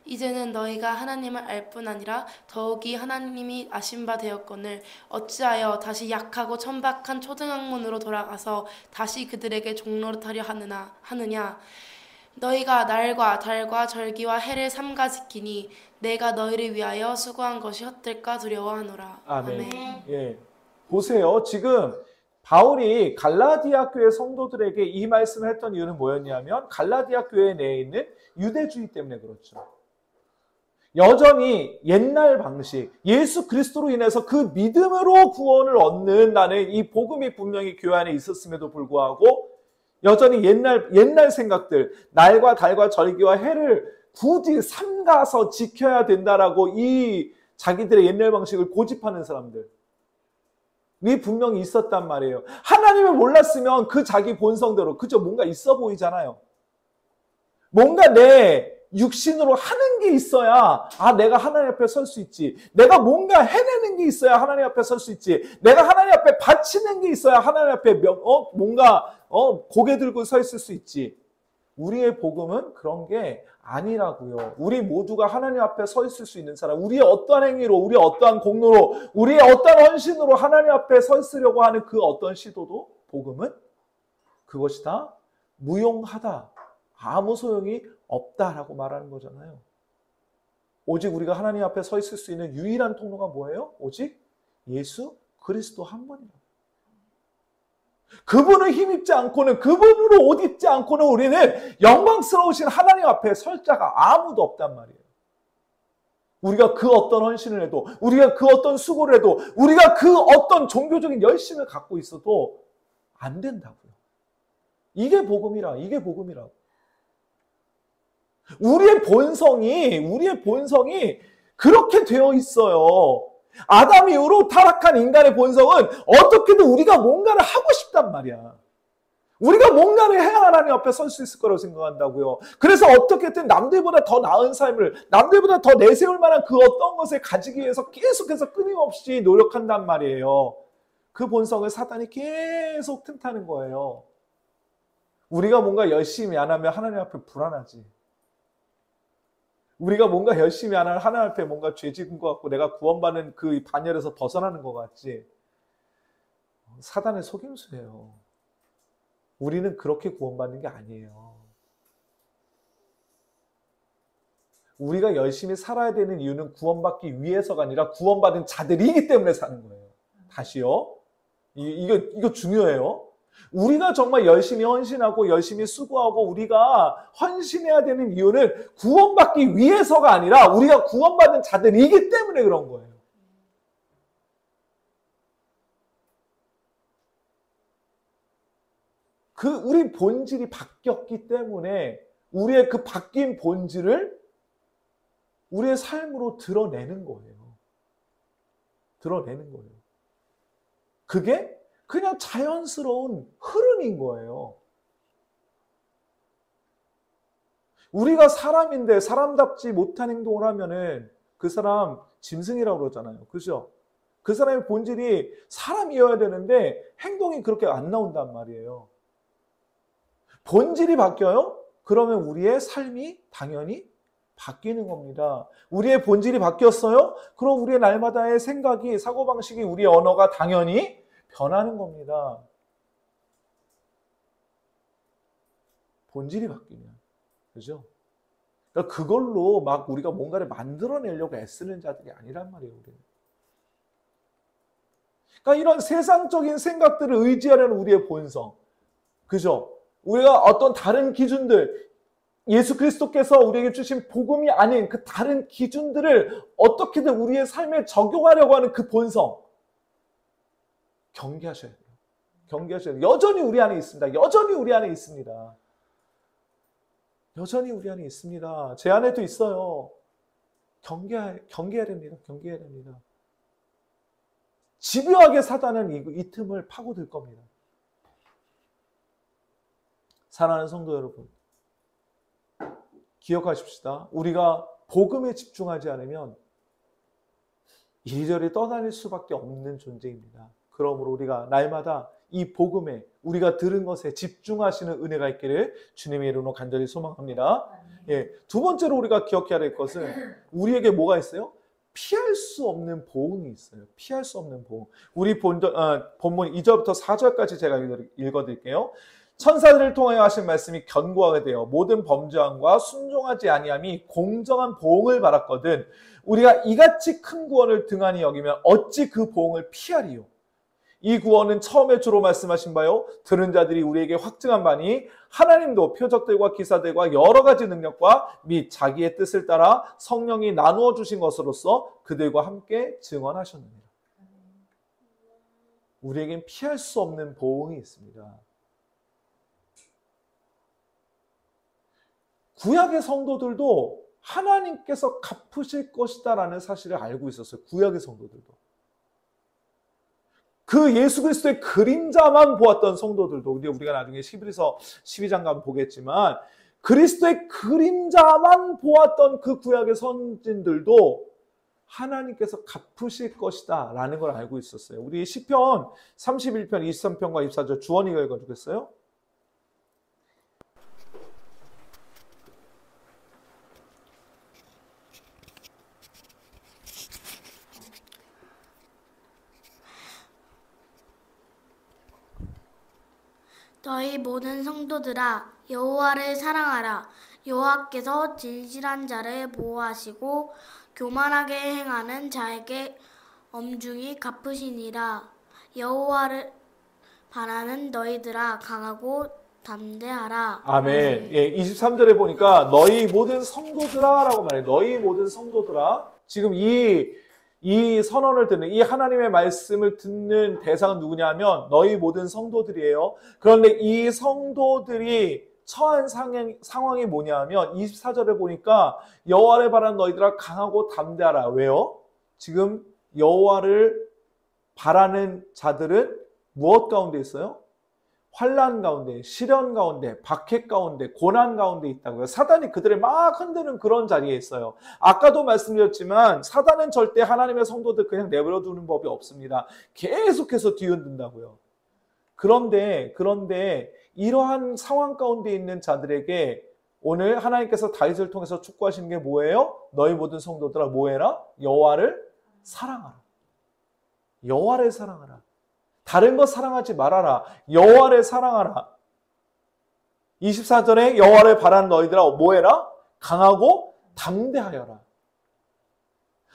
이제는 너희가 하나님을 알 뿐 아니라 더욱이 하나님이 아신 바 되었거늘 어찌하여 다시 약하고 천박한 초등학문으로 돌아가서 다시 그들에게 종노릇하려 하느냐. 너희가 날과 달과 절기와 해를 삼가 지키니 내가 너희를 위하여 수고한 것이 헛될까 두려워하노라. 아멘. 예, 보세요. 지금 바울이 갈라디아 교회 성도들에게 이 말씀을 했던 이유는 뭐였냐면 갈라디아 교회 내에 있는 유대주의 때문에 그렇죠. 여전히 옛날 방식, 예수 그리스도로 인해서 그 믿음으로 구원을 얻는다는 이 복음이 분명히 교회 안에 있었음에도 불구하고 여전히 옛날 생각들, 날과 달과 절기와 해를 굳이 삼가서 지켜야 된다라고 이 자기들의 옛날 방식을 고집하는 사람들이 분명히 있었단 말이에요. 하나님을 몰랐으면 그 자기 본성대로 그저 뭔가 있어 보이잖아요. 뭔가 내 육신으로 하는 게 있어야 내가 하나님 앞에 설 수 있지. 내가 뭔가 해내는 게 있어야 하나님 앞에 설 수 있지. 내가 하나님 앞에 바치는 게 있어야 하나님 앞에 뭔가 고개 들고 서 있을 수 있지. 우리의 복음은 그런 게 아니라고요. 우리 모두가 하나님 앞에 서 있을 수 있는 사람, 우리의 어떠한 행위로, 우리의 어떠한 공로로, 우리의 어떠한 헌신으로 하나님 앞에 서 있으려고 하는 그 어떤 시도도 복음은 그것이 다 무용하다, 아무 소용이 없다라고 말하는 거잖아요. 오직 우리가 하나님 앞에 서 있을 수 있는 유일한 통로가 뭐예요? 오직 예수 그리스도 한 분이에요. 그분을 힘입지 않고는, 그분으로 옷 입지 않고는 우리는 영광스러우신 하나님 앞에 설 자가 아무도 없단 말이에요. 우리가 그 어떤 헌신을 해도, 우리가 그 어떤 수고를 해도, 우리가 그 어떤 종교적인 열심을 갖고 있어도 안 된다고요. 이게 복음이라, 이게 복음이라고. 우리의 본성이 그렇게 되어 있어요. 아담 이후로 타락한 인간의 본성은 어떻게든 우리가 뭔가를 하고 싶단 말이야. 우리가 뭔가를 해야 하나님 앞에 설 수 있을 거라고 생각한다고요. 그래서 어떻게든 남들보다 더 나은 삶을, 남들보다 더 내세울 만한 그 어떤 것을 가지기 위해서 계속해서 끊임없이 노력한단 말이에요. 그 본성을 사단이 계속 틈타는 거예요. 우리가 뭔가 열심히 안 하면 하나님 앞에 불안하지. 우리가 뭔가 열심히 안 하면 하나님 앞에 뭔가 죄 짓은 것 같고 내가 구원받는 그 반열에서 벗어나는 것 같지. 사단의 속임수예요. 우리는 그렇게 구원받는 게 아니에요. 우리가 열심히 살아야 되는 이유는 구원받기 위해서가 아니라 구원받은 자들이기 때문에 사는 거예요. 다시요. 이거 중요해요. 우리가 정말 열심히 헌신하고 열심히 수고하고 우리가 헌신해야 되는 이유는 구원받기 위해서가 아니라 우리가 구원받은 자들이기 때문에 그런 거예요. 우리 본질이 바뀌었기 때문에 우리의 그 바뀐 본질을 우리의 삶으로 드러내는 거예요. 드러내는 거예요. 그게 그냥 자연스러운 흐름인 거예요. 우리가 사람인데 사람답지 못한 행동을 하면은 그 사람 짐승이라고 그러잖아요. 그죠? 그 사람의 본질이 사람이어야 되는데 행동이 그렇게 안 나온단 말이에요. 본질이 바뀌어요? 그러면 우리의 삶이 당연히 바뀌는 겁니다. 우리의 본질이 바뀌었어요? 그럼 우리의 날마다의 생각이, 사고방식이, 우리의 언어가 당연히 변하는 겁니다. 본질이 바뀌면. 그죠? 그러니까 그걸로 막 우리가 뭔가를 만들어내려고 애쓰는 자들이 아니란 말이에요, 우리는. 그러니까 이런 세상적인 생각들을 의지하려는 우리의 본성. 그죠? 우리가 어떤 다른 기준들, 예수 그리스도께서 우리에게 주신 복음이 아닌 그 다른 기준들을 어떻게든 우리의 삶에 적용하려고 하는 그 본성. 경계하셔야 돼요. 경계하셔야 돼요. 여전히 우리 안에 있습니다. 여전히 우리 안에 있습니다. 여전히 우리 안에 있습니다. 제 안에도 있어요. 경계해야 됩니다. 경계해야 됩니다. 집요하게 사단은 이 틈을 파고들 겁니다. 사랑하는 성도 여러분, 기억하십시다. 우리가 복음에 집중하지 않으면 이리저리 떠다닐 수밖에 없는 존재입니다. 그러므로 우리가 날마다 이 복음에, 우리가 들은 것에 집중하시는 은혜가 있기를 주님의 이름으로 간절히 소망합니다. 예, 두 번째로 우리가 기억해야 될 것은 우리에게 뭐가 있어요? 피할 수 없는 보응이 있어요. 피할 수 없는 보응. 우리 본문 2절부터 4절까지 제가 읽어드릴게요. 천사들을 통하여 하신 말씀이 견고하게 되어 모든 범죄함과 순종하지 아니함이 공정한 보응을 받았거든 우리가 이같이 큰 구원을 등한히 여기면 어찌 그 보응을 피하리요. 이 구원은 처음에 주로 말씀하신 바요 들은 자들이 우리에게 확증한 바니 하나님도 표적들과 기사들과 여러 가지 능력과 및 자기의 뜻을 따라 성령이 나누어 주신 것으로서 그들과 함께 증언하셨느니라. 우리에겐 피할 수 없는 보응이 있습니다. 구약의 성도들도 하나님께서 갚으실 것이다 라는 사실을 알고 있었어요. 구약의 성도들도. 그 예수 그리스도의 그림자만 보았던 성도들도, 우리가 나중에 히브리서 12장 가면 보겠지만 그리스도의 그림자만 보았던 그 구약의 선진들도 하나님께서 갚으실 것이다 라는 걸 알고 있었어요. 우리 시편 31편 23편과 24절 주원이가 읽어주겠어요? 너희 모든 성도들아 여호와를 사랑하라. 여호와께서 진실한 자를 보호하시고 교만하게 행하는 자에게 엄중히 갚으시니라. 여호와를 바라는 너희들아 강하고 담대하라. 아멘. 예, 23절에 보니까 너희 모든 성도들아 라고 말해요. 너희 모든 성도들아. 지금 이 선언을 듣는, 이 하나님의 말씀을 듣는 대상은 누구냐 하면 너희 모든 성도들이에요. 그런데 이 성도들이 처한 상황이 뭐냐 하면 24절에 보니까 여호와를 바라는 너희들아 강하고 담대하라. 왜요? 지금 여호와를 바라는 자들은 무엇 가운데 있어요? 환난 가운데, 시련 가운데, 박해 가운데, 고난 가운데 있다고요. 사단이 그들을 막 흔드는 그런 자리에 있어요. 아까도 말씀드렸지만 사단은 절대 하나님의 성도들 그냥 내버려 두는 법이 없습니다. 계속해서 뒤흔든다고요. 그런데 이러한 상황 가운데 있는 자들에게 오늘 하나님께서 다윗을 통해서 촉구하시는 게 뭐예요? 너희 모든 성도들아 뭐해라? 여호와를 사랑하라. 여호와를 사랑하라. 다른 것 사랑하지 말아라. 여호와를 사랑하라. 24절에 여호와를 바라는 너희들아 뭐해라? 강하고 담대하여라.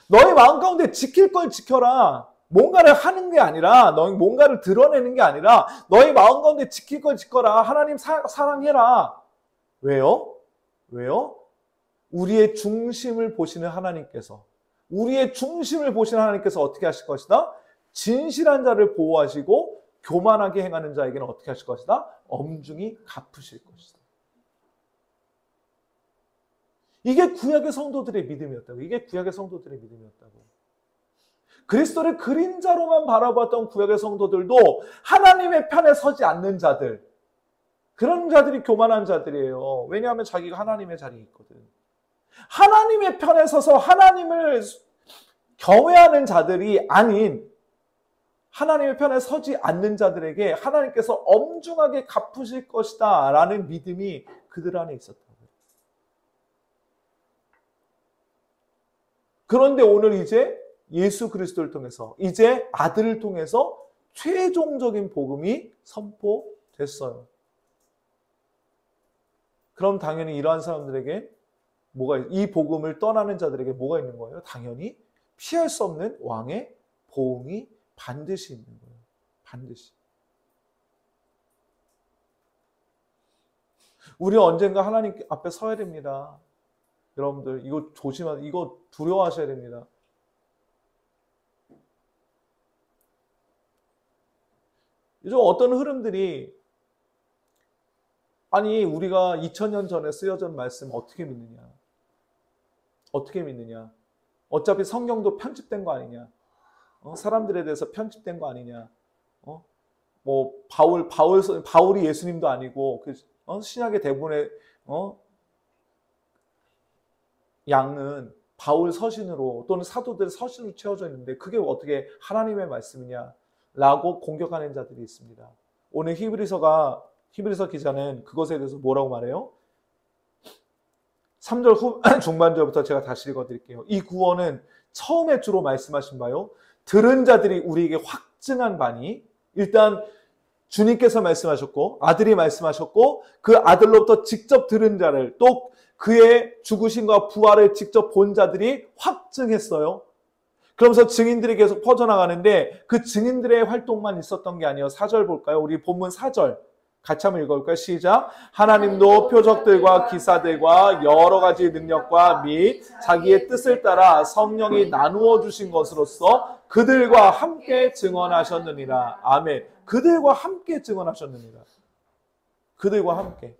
너희 마음 가운데 지킬 걸 지켜라. 뭔가를 하는 게 아니라, 너희 뭔가를 드러내는 게 아니라 너희 마음 가운데 지킬 걸 지켜라. 하나님 사랑해라. 왜요? 우리의 중심을 보시는 하나님께서, 어떻게 하실 것이다? 진실한 자를 보호하시고 교만하게 행하는 자에게는 어떻게 하실 것이다? 엄중히 갚으실 것이다. 이게 구약의 성도들의 믿음이었다고. 그리스도를 그림자로만 바라봤던 구약의 성도들도 하나님의 편에 서지 않는 자들, 그런 자들이 교만한 자들이에요. 왜냐하면 자기가 하나님의 자리에 있거든. 하나님의 편에 서서 하나님을 경외하는 자들이 아닌 하나님의 편에 서지 않는 자들에게 하나님께서 엄중하게 갚으실 것이다 라는 믿음이 그들 안에 있었다고요. 그런데 오늘 이제 예수 그리스도를 통해서, 이제 아들을 통해서 최종적인 복음이 선포됐어요. 그럼 당연히 이러한 사람들에게 이 복음을 떠나는 자들에게 뭐가 있는 거예요? 당연히 피할 수 없는 왕의 보응이 반드시 있는 거예요. 반드시. 우리는 언젠가 하나님 앞에 서야 됩니다. 여러분들 이거 조심하세요. 이거 두려워하셔야 됩니다. 요즘 어떤 흐름들이, 아니 우리가 2000년 전에 쓰여진 말씀 어떻게 믿느냐? 어차피 성경도 편집된 거 아니냐? 사람들에 대해서 편집된 거 아니냐? 뭐 바울이 예수님도 아니고 신약의 대부분의 양은 바울 서신으로 또는 사도들 서신으로 채워져 있는데 그게 어떻게 하나님의 말씀이냐? 라고 공격하는 자들이 있습니다. 오늘 히브리서 기자는 그것에 대해서 뭐라고 말해요? 3절 중반절부터 제가 다시 읽어드릴게요. 이 구원은 처음에 주로 말씀하신 바요, 들은 자들이 우리에게 확증한 바니, 일단 주님께서 말씀하셨고 아들이 말씀하셨고 그 아들로부터 직접 들은 자를, 또 그의 죽으심과 부활을 직접 본 자들이 확증했어요. 그러면서 증인들이 계속 퍼져나가는데 그 증인들의 활동만 있었던 게 아니에요. 4절 볼까요? 우리 본문 4절 같이 한번 읽어볼까요? 시작. 하나님도 표적들과 기사들과 여러 가지 능력과 및 자기의 뜻을 따라 성령이 나누어 주신 것으로서 그들과 함께 증언하셨느니라. 아멘. 그들과 함께 증언하셨느니라. 그들과 함께.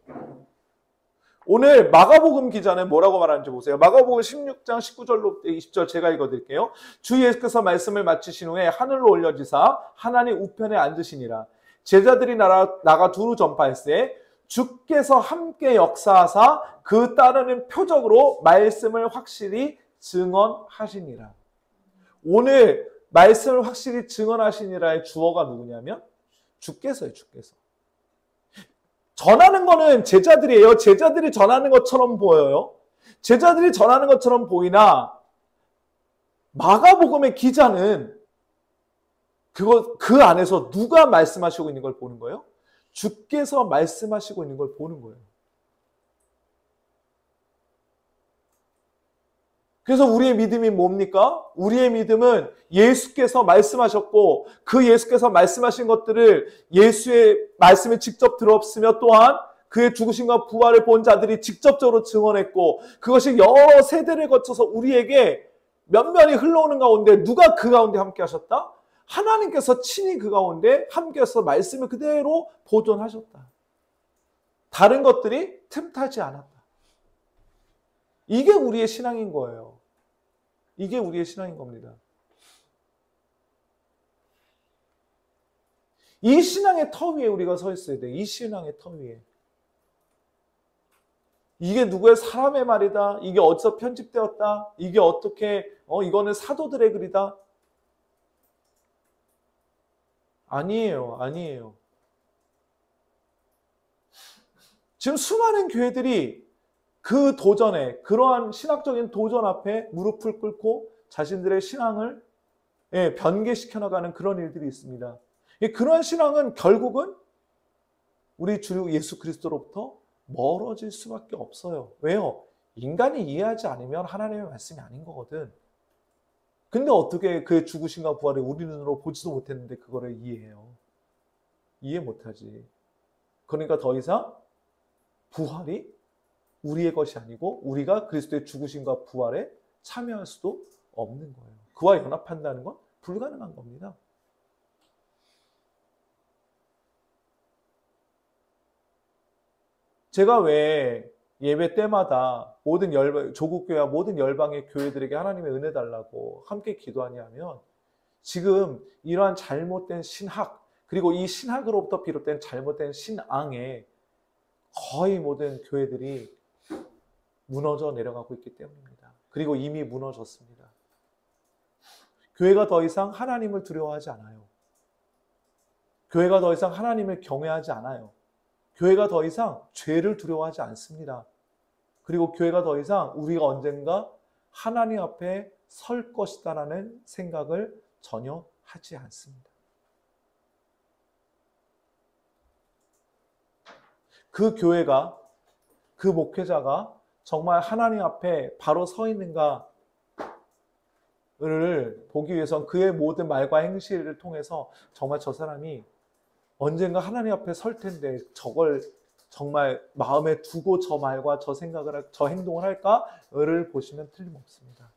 오늘 마가복음 기자는 뭐라고 말하는지 보세요. 마가복음 16장 19절로 20절 제가 읽어드릴게요. 주 예수께서 말씀을 마치신 후에 하늘로 올려지사 하나님 우편에 앉으시니라. 제자들이 나가 두루 전파했으에 주께서 함께 역사하사 그 따르는 표적으로 말씀을 확실히 증언하시니라. 오늘 말씀을 확실히 증언하시니라의 주어가 누구냐면 주께서예요. 주께서. 전하는 거는 제자들이에요. 제자들이 전하는 것처럼 보여요. 제자들이 전하는 것처럼 보이나 마가복음의 기자는 그 안에서 누가 말씀하시고 있는 걸 보는 거예요? 주께서 말씀하시고 있는 걸 보는 거예요. 그래서 우리의 믿음이 뭡니까? 우리의 믿음은 예수께서 말씀하셨고 그 예수께서 말씀하신 것들을 예수의 말씀을 직접 들었으며 또한 그의 죽으심과 부활을 본 자들이 직접적으로 증언했고 그것이 여러 세대를 거쳐서 우리에게 면면이 흘러오는 가운데 누가 그 가운데 함께 하셨다? 하나님께서 친히 그 가운데 함께해서 말씀을 그대로 보존하셨다. 다른 것들이 틈타지 않았다. 이게 우리의 신앙인 거예요. 이게 우리의 신앙인 겁니다. 이 신앙의 터 위에 우리가 서 있어야 돼. 이 신앙의 터 위에. 이게 누구의 사람의 말이다. 이게 어디서 편집되었다. 이게 어떻게 이거는 사도들의 글이다. 아니에요. 아니에요. 지금 수많은 교회들이 그 도전에 그러한 신학적인 도전 앞에 무릎을 꿇고 자신들의 신앙을 변개시켜 나가는 그런 일들이 있습니다. 그러한 신앙은 결국은 우리 주 예수 그리스도로부터 멀어질 수밖에 없어요. 왜요? 인간이 이해하지 않으면 하나님의 말씀이 아닌 거거든. 근데 어떻게 그의 죽으심과 부활을 우리 눈으로 보지도 못했는데 그거를 이해해요? 이해 못하지. 그러니까 더 이상 부활이 우리의 것이 아니고 우리가 그리스도의 죽으심과 부활에 참여할 수도 없는 거예요. 그와 연합한다는 건 불가능한 겁니다. 제가 왜 예배 때마다 모든 조국교회와 모든 열방의 교회들에게 하나님의 은혜 달라고 함께 기도하냐면 지금 이러한 잘못된 신학 그리고 이 신학으로부터 비롯된 잘못된 신앙에 거의 모든 교회들이 무너져 내려가고 있기 때문입니다. 그리고 이미 무너졌습니다. 교회가 더 이상 하나님을 두려워하지 않아요. 교회가 더 이상 하나님을 경외하지 않아요. 교회가 더 이상 죄를 두려워하지 않습니다. 그리고 교회가 더 이상 우리가 언젠가 하나님 앞에 설 것이다라는 생각을 전혀 하지 않습니다. 그 교회가, 그 목회자가 정말 하나님 앞에 바로 서 있는가를 보기 위해선 그의 모든 말과 행실을 통해서 정말 저 사람이 언젠가 하나님 앞에 설 텐데 저걸 정말 마음에 두고 저 말과 저 생각을, 저 행동을 할까를 보시면 틀림없습니다.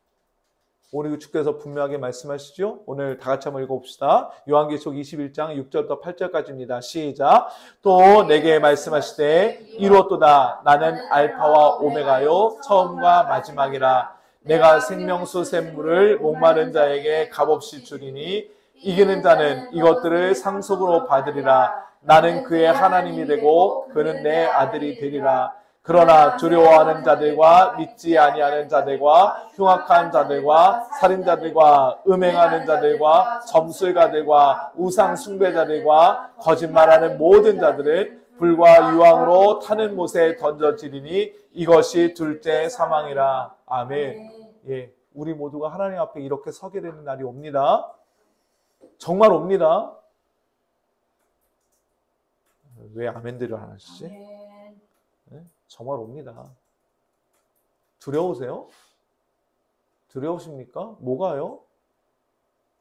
우리 주께서 분명하게 말씀하시죠. 오늘 다 같이 한번 읽어봅시다. 요한계시록 21장 6절부터 8절까지입니다. 시작. 또 내게 말씀하시되 이루었도다. 나는 알파와 오메가요 처음과 마지막이라. 내가 생명수 샘물을 목마른 자에게 값없이 주리니 이기는 자는 이것들을 상속으로 받으리라. 나는 그의 하나님이 되고 그는 내 아들이 되리라. 그러나 두려워하는 자들과 믿지 아니하는 자들과 흉악한 자들과 살인자들과 음행하는 자들과 점술가들과 우상 숭배자들과 거짓말하는 모든 자들은 불과 유황으로 타는 못에 던져지리니 이것이 둘째 사망이라. 아멘. 예, 우리 모두가 하나님 앞에 이렇게 서게 되는 날이 옵니다. 정말 옵니다. 왜 아멘들을 안 하시지? 네? 정말 옵니다. 두려우세요? 두려우십니까? 뭐가요?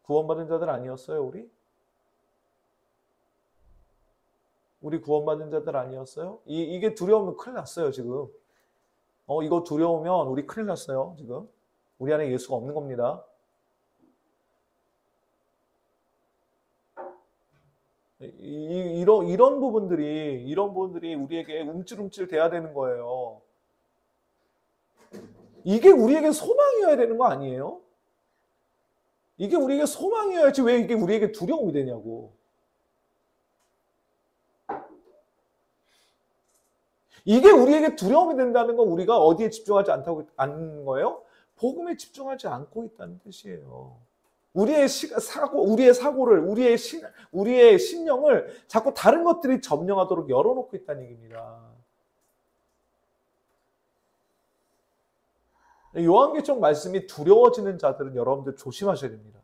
구원받은 자들 아니었어요, 우리? 우리 구원받은 자들 아니었어요? 이게 두려우면 큰일 났어요, 지금. 이거 두려우면 우리 큰일 났어요, 지금. 우리 안에 예수가 없는 겁니다. 이런 부분들이 우리에게 움찔움찔 돼야 되는 거예요. 이게 우리에게 소망이어야 되는 거 아니에요? 이게 우리에게 소망이어야지 왜 이게 우리에게 두려움이 되냐고. 이게 우리에게 두려움이 된다는 건 우리가 어디에 집중하지 않는 거예요? 복음에 집중하지 않고 있다는 뜻이에요. 우리의 사고를, 우리의 신령을 자꾸 다른 것들이 점령하도록 열어놓고 있다는 얘기입니다. 요한계시록 말씀이 두려워지는 자들은 여러분들 조심하셔야 됩니다.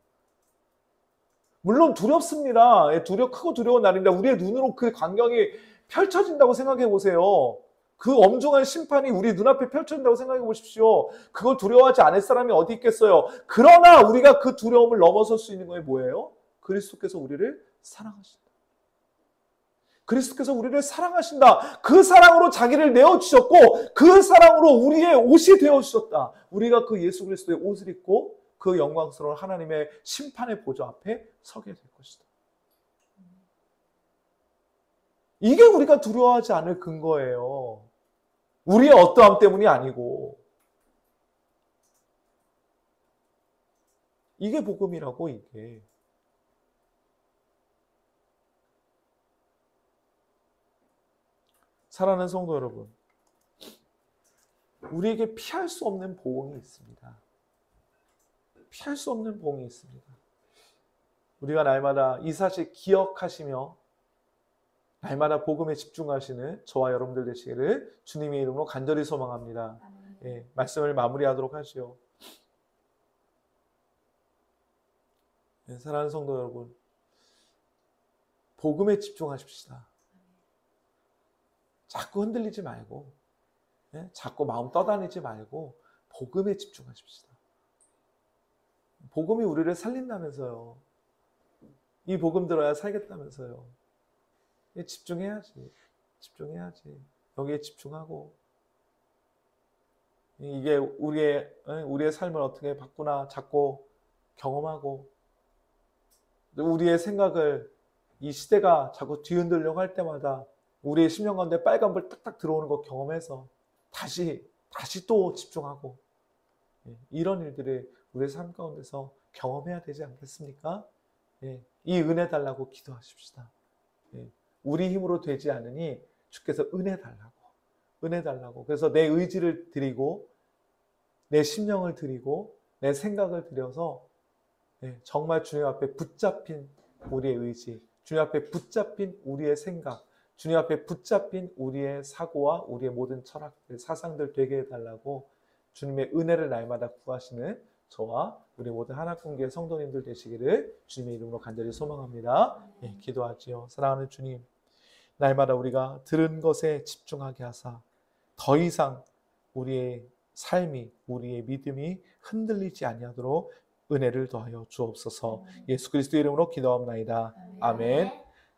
물론 두렵습니다. 크고 두려운 날입니다. 우리의 눈으로 그 광경이 펼쳐진다고 생각해 보세요. 그 엄중한 심판이 우리 눈앞에 펼쳐진다고 생각해 보십시오. 그걸 두려워하지 않을 사람이 어디 있겠어요. 그러나 우리가 그 두려움을 넘어설 수 있는 건 뭐예요? 그리스도께서 우리를 사랑하신다. 그리스도께서 우리를 사랑하신다. 그 사랑으로 자기를 내어주셨고 그 사랑으로 우리의 옷이 되어주셨다. 우리가 그 예수 그리스도의 옷을 입고 그 영광스러운 하나님의 심판의 보좌 앞에 서게 될 것이다. 이게 우리가 두려워하지 않을 근거예요. 우리의 어떠함 때문이 아니고. 이게 복음이라고, 이게. 사랑하는 성도 여러분, 우리에게 피할 수 없는 보응이 있습니다. 피할 수 없는 보응이 있습니다. 우리가 날마다 이 사실 기억하시며 날마다 복음에 집중하시는 저와 여러분들 되시기를 주님의 이름으로 간절히 소망합니다. 예, 말씀을 마무리하도록 하시오. 예, 사랑하는 성도 여러분, 복음에 집중하십시다. 자꾸 흔들리지 말고, 예? 자꾸 마음 떠다니지 말고 복음에 집중하십시다. 복음이 우리를 살린다면서요. 이 복음 들어야 살겠다면서요. 예, 집중해야지. 집중해야지. 여기에 집중하고. 이게 우리의 삶을 어떻게 바꾸나 자꾸 경험하고, 우리의 생각을 이 시대가 자꾸 뒤흔들려고 할 때마다 우리의 심령 가운데 빨간불 딱딱 들어오는 거 경험해서 다시 또 집중하고, 이런 일들을 우리의 삶 가운데서 경험해야 되지 않겠습니까? 이 은혜 달라고 기도하십시다. 우리 힘으로 되지 않으니 주께서 은혜 달라고. 그래서 내 의지를 드리고 내 심령을 드리고 내 생각을 드려서 정말 주님 앞에 붙잡힌 우리의 의지, 주님 앞에 붙잡힌 우리의 생각, 주님 앞에 붙잡힌 우리의 사고와 우리의 모든 철학들, 사상들 되게 해달라고 주님의 은혜를 날마다 구하시는 저와 우리 모든 하나님교회 성도님들 되시기를 주님의 이름으로 간절히 소망합니다. 기도하지요. 사랑하는 주님, 날마다 우리가 들은 것에 집중하게 하사 더 이상 우리의 삶이, 우리의 믿음이 흔들리지 아니하도록 은혜를 더하여 주옵소서. 예수 그리스도 이름으로 기도합나이다. 아멘.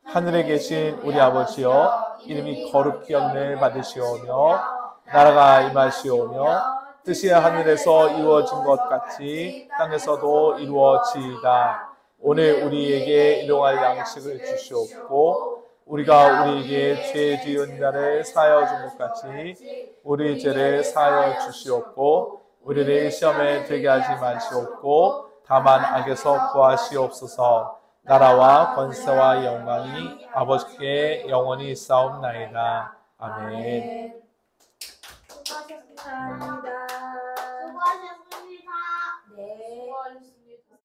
하늘에 계신 우리 아버지여, 이름이 거룩히 여김을 받으시오며 나라가 임하시오며 뜻이 하늘에서 이루어진 것 같이 땅에서도 이루어지이다. 오늘 우리에게 일용할 양식을 주시옵고 우리가 우리에게 죄 지은 자를 사하여 준 것 같이 우리 죄를 사하여 주시옵고 우리를 시험에 들게 하지 마시옵고 다만 악에서 구하시옵소서. 나라와 권세와 영광이 아버지께 영원히 있사옵나이다. 아멘. 수고하셨습니다.